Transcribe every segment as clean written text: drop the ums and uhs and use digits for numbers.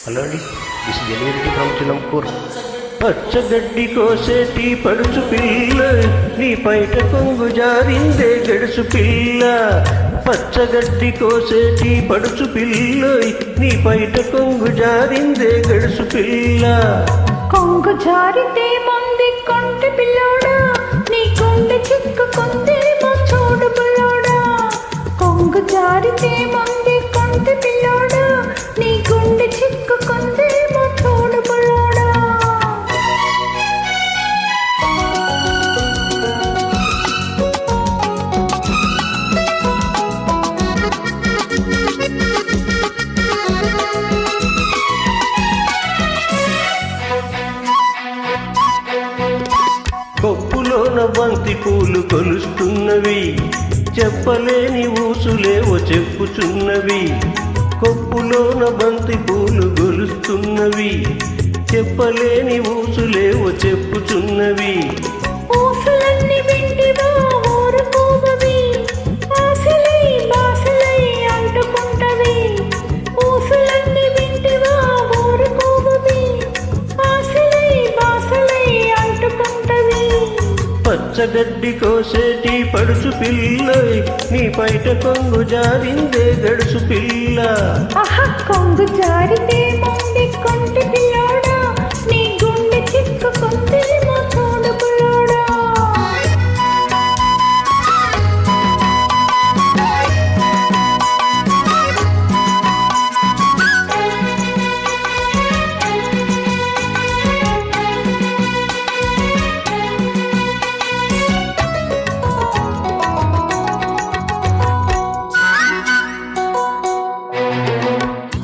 Hello అండి, this delivery from చిలంపూర్. పచ్చగడ్డి కోసేటి పడుచు పిల్ల, నీ పైట కొంగు జారిందే గడుసు పిల్ల. పచ్చగడ్డి కోసేటి పడుచు పిల్ల, నీ పైట కొంగు జారిందే గడుసు పిల్ల. కొంగు జారితే మంది కొంటె పిల్లోడా, నీ కొండె చిక్కుకుందే మా చూడు పిల్లోడా. కొంగు జారితే మంది కొంటె పిల్లోడా, నీ గుండె చిక్కుకుందే మా చూడు పిల్లోడా. కొప్పులోన బంతి పూలు కొలుస్తున్నవి, చెప్పలేని ఊసులేవో చెప్పుచున్నవి. కొప్పులోన బంతి పూలు గొలుస్తున్నవి, చెప్పలేని ఊసులేవో చెప్పుచున్నవి. ఊసులన్నీ వింటివా ఊరుకోవవి, ఆశలై బాసలై అంటుకుంటవి. ఊసులన్నీ వింటివా ఊరుకోవవి, ఆశలై బాసలై అంటుకుంటవి. పచ్చగడ్డి కోసేటి పడుచు పిల్ల, నీ పైట కొంగు జారిందే గడుసు పిల్ల. ఆహా, కొంగు జారితే మంది కొంటె పిల్లోడా, నీ గుండె చిక్కుకుందే మా చూడు పిల్లోడా.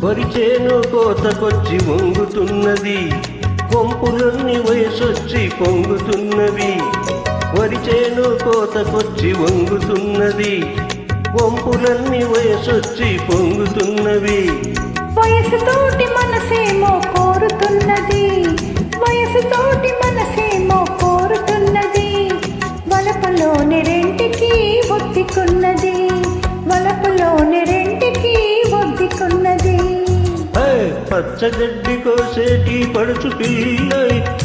వరిచేను కోతకొచ్చి వంగుతున్నది, కొంపులన్నీ వయసొచ్చి పొంగుతున్నవి. వరిచేను కోతకొచ్చి వంగుతున్నది, వంపులన్నీ వయసొచ్చి పొంగుతున్నవి. వయసుతోటి మనసేమో కోరుతున్నది, వయసుతోటి మనసేమో కోరుతున్నది. వలపలోని రెంటికి ఒత్తికున్నది, వలపలోని రెంటికి ఒత్తికున్నది. పచ్చగడ్డి కోసేటి పడుచు పిల్ల,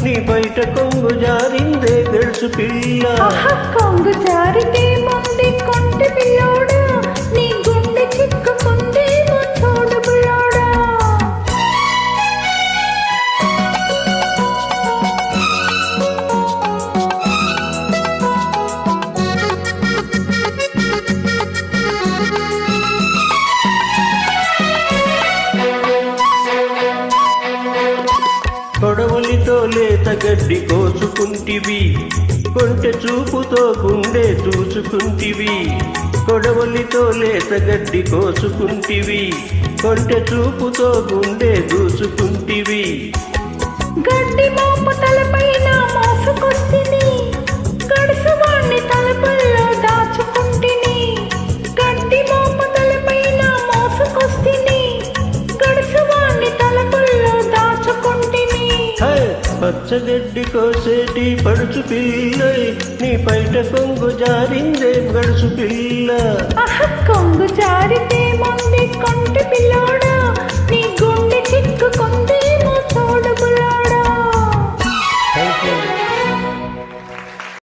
నీ బయట కొంగు జారిందే గడుసు పిల్ల. ఆహా, కొంగు జారితే మంది కొంటె పిల్లోడా, నీ గుండె చిక్కుకుందే మా చూడు పిల్లోడా. కొడవలితో లేత గడ్డి కోసుకుంటివి, కొంటె చూపుతో గుండె దూచుకుంటివి. కొడవలితో లేత గడ్డి కోసుకుంటివి, కొంటె చూపుతో గుండె దూచుకుంటివి. గడ్డి మోపు తలపైన మోసుకొస్తిని, గడుసువాణ్ణి తలపల్లో దాచుకుంటిని. గడ్డి మోపు తలపైన మోసుకొస్తిని, గడుసువాణ్ణి తలపల్లో దాచుకుంటిని. పచ్చగడ్డి కోసేటి పడుచు పిల్ల, నీ పైట కొంగు జారిందే గడుసు పిల్ల. ఆహా, కొంగు జారితే మంది కొంటె పిల్లోడా,